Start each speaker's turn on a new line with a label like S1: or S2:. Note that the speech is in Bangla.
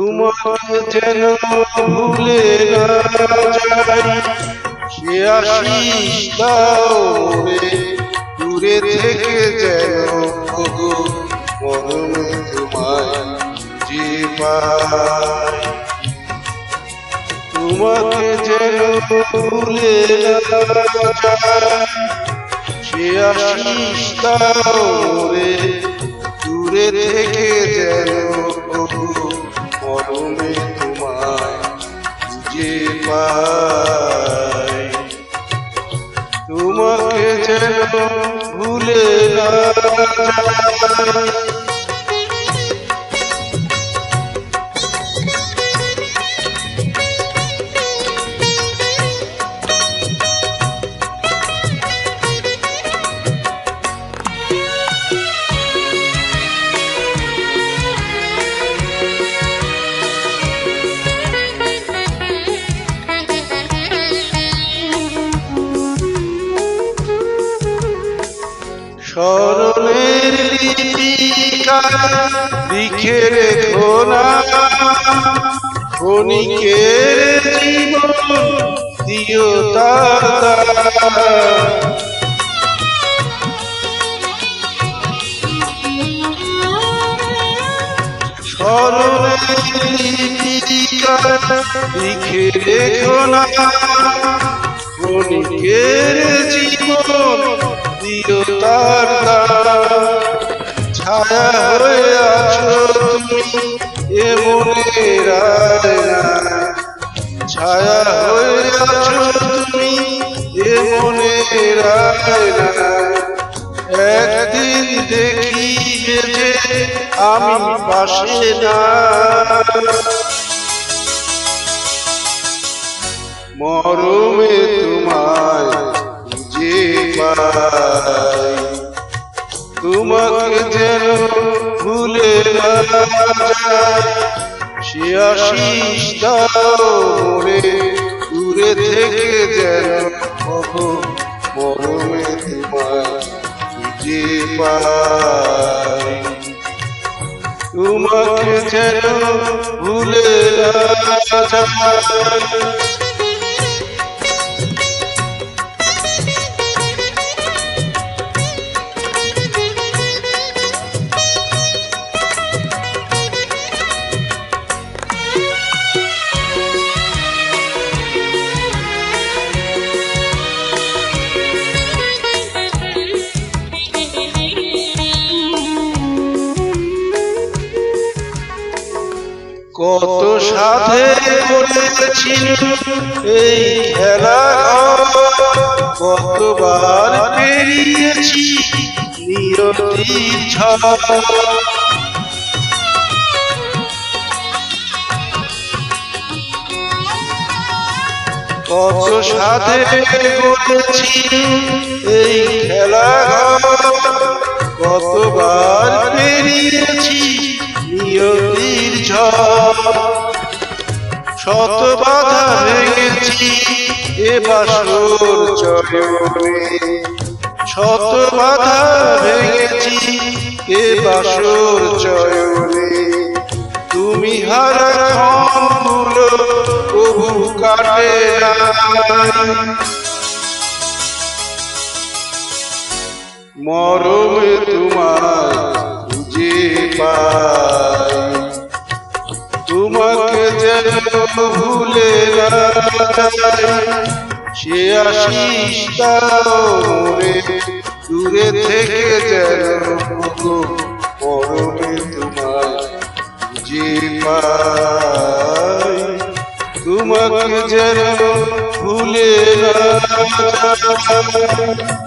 S1: তোমাকে যেন ভুলে না যাই, সে আশিস দাও রে দূরে থেকে যেন ওগো মরমে তোমায় যে পাই। তোমাকে যেন ভুলে না যাই, সে আশিস দাও রে দূরে থেকে যেন ওগো মরমে তোমায় যে পাই। তোমাকে যেন ভুলে না যাই। স্মরণের লিপিকা লিখে রেখো না, ক্ষণিকের জীবন দিও তার। স্মরণের লিপিকা লিখে রেখো না, ক্ষণিকের জীবন দিও তার। ছায়া হয়ে আছো তুমি এ মনের আয়নায়, ছায়া হয়ে আছো তুমি এ মনের আয়নায়। একদিন দেখিবে যে আমি পাশে না, মরমে তোমায় যে পাই। তোমাকে যেন ভুলে না যাই, সে আশিস দাও রে দূরে থেকে যেন ওগো মরমে তোমায় যে পাই। তোমাকে যেন ভুলে না যাই। কত সাধে করেছিল এই খেলা, কতবার পেরিয়েছি নিয়তির ঝড়। কত সাধে করেছিল এই খেলা, কতবার পেরিয়েছি নিয়তির ঝড়। শত বাধা ভেঙেছি এ বাসর চয়নে, শত বাধা ভেঙেছি এ বাসর চয়নে। তুমি হারা ক্ষণগুলো কবু কাটে না, মরমে তোমায় খুঁজে পাই। তোমাকে যেন ভুলে না যাই, সে আশিস দাও রে দূরে থেকে যেন ওগো মরমে তোমায় যে পাই। তোমাকে যেন ভুলে না যাই।